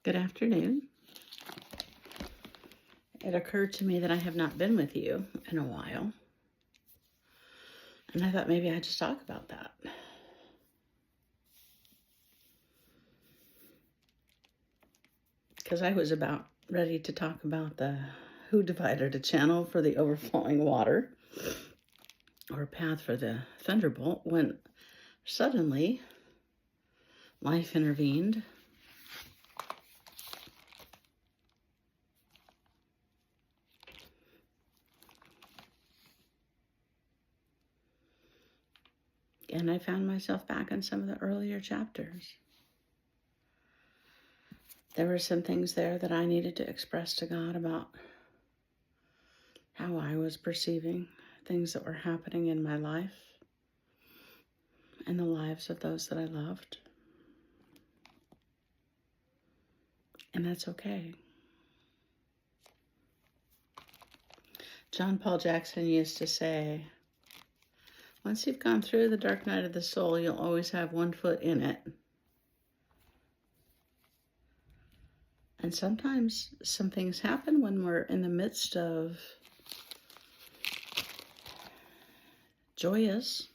Good afternoon. It occurred to me that I have not been with you in a while, and I thought maybe I'd just talk about that. Because I was about ready to talk about who divided a channel for the overflowing water or path for the thunderbolt when suddenly life intervened. And I found myself back in some of the earlier chapters. There were some things there that I needed to express to God about how I was perceiving things that were happening in my life and the lives of those that I loved. And that's okay. John Paul Jackson used to say, once you've gone through the dark night of the soul, you'll always have one foot in it. And sometimes some things happen when we're in the midst of joyous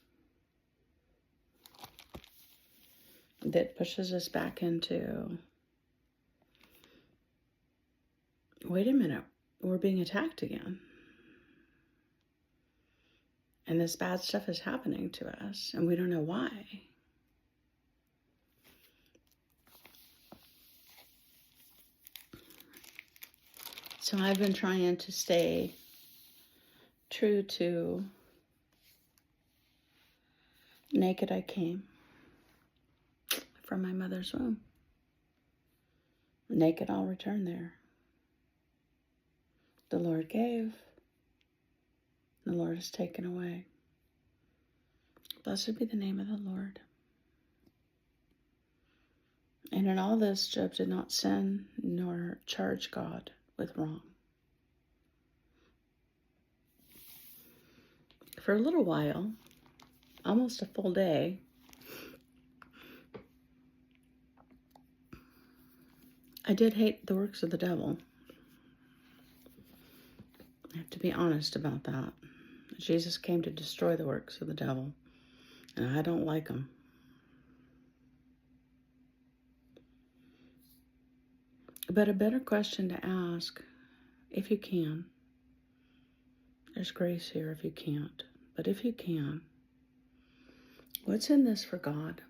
that pushes us back into, wait a minute, we're being attacked again. And this bad stuff is happening to us, and we don't know why. So I've been trying to stay true to naked I came from my mother's womb. Naked I'll return there. The Lord gave, the Lord has taken away. Blessed be the name of the Lord. And in all this, Job did not sin nor charge God with wrong. For a little while, almost a full day, I did hate the works of the devil. I have to be honest about that. Jesus came to destroy the works of the devil, and I don't like them. But a better question to ask, if you can, there's grace here if you can't, but if you can, what's in this for God?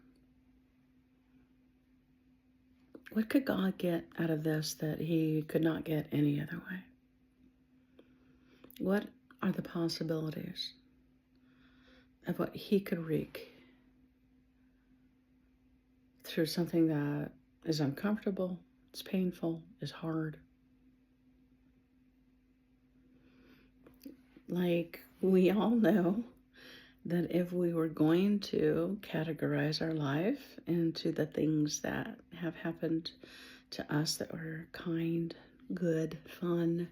What could God get out of this that he could not get any other way? What are the possibilities of what he could wreak through something that is uncomfortable, it's painful, is hard? Like, we all know that if we were going to categorize our life into the things that have happened to us that were kind, good, fun,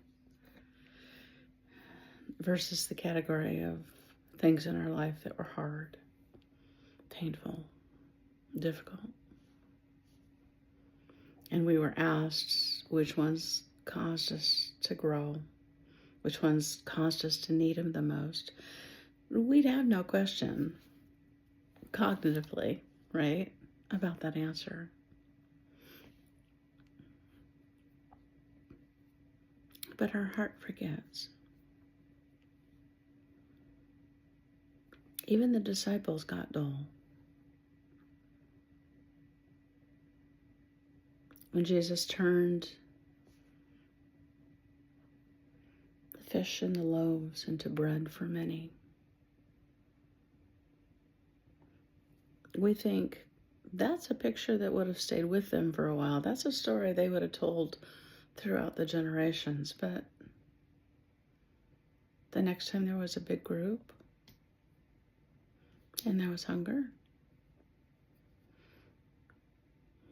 versus the category of things in our life that were hard, painful, difficult. And we were asked which ones caused us to grow, which ones caused us to need him the most. We'd have no question, cognitively, right, about that answer. But our heart forgets. Even the disciples got dull. When Jesus turned the fish and the loaves into bread for many, we think that's a picture that would have stayed with them for a while. That's a story they would have told throughout the generations. But the next time there was a big group and there was hunger,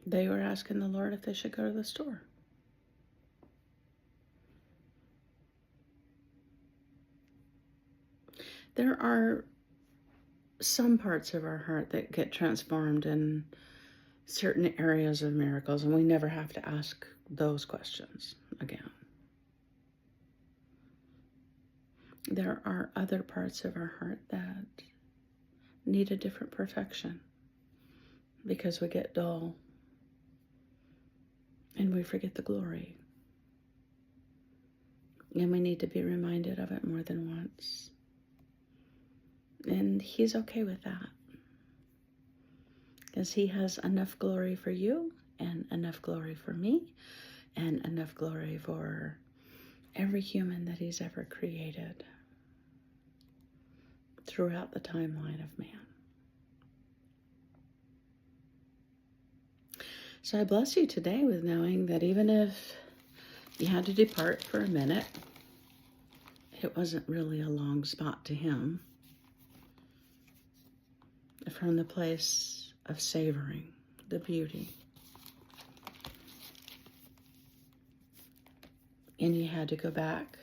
they were asking the Lord if they should go to the store. There are some parts of our heart that get transformed, and certain areas of miracles, and we never have to ask those questions again. There are other parts of our heart that need a different perfection because we get dull and we forget the glory. And we need to be reminded of it more than once. And He's okay with that, because He has enough glory for you and enough glory for me and enough glory for every human that He's ever created throughout the timeline of man. So I bless you today with knowing that even if you had to depart for a minute, it wasn't really a long spot to Him, from the place of savoring the beauty. And you had to go back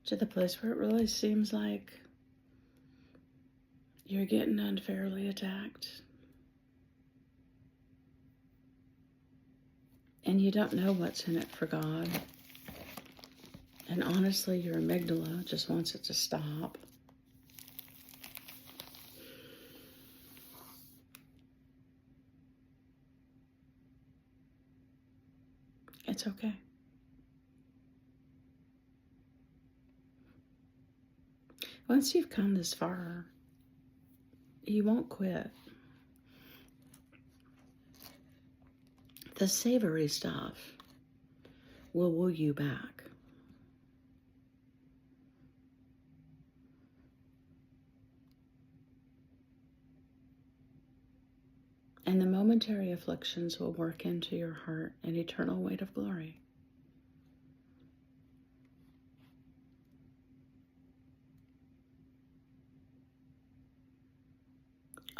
to the place where it really seems like you're getting unfairly attacked. And you don't know what's in it for God. And honestly, your amygdala just wants it to stop. It's okay. Once you've come this far, you won't quit. The savory stuff will woo you back. And the momentary afflictions will work into your heart an eternal weight of glory.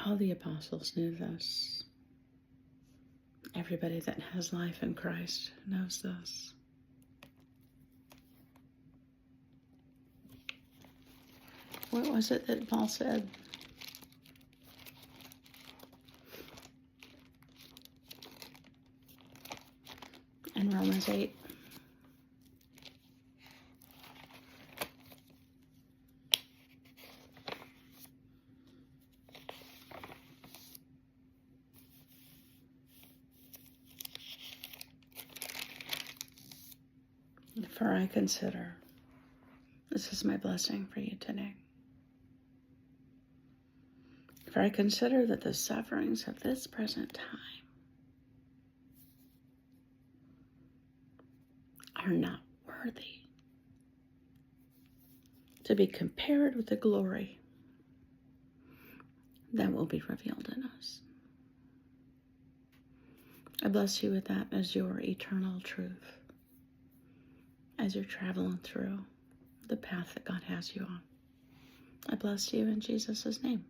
All the apostles knew this. Everybody that has life in Christ knows this. What was it that Paul said? In Romans 8. For I consider, this is my blessing for you today. For I consider that the sufferings of this present time are not worthy to be compared with the glory that will be revealed in us. I bless you with that as your eternal truth, as you're traveling through the path that God has you on. I bless you in Jesus' name.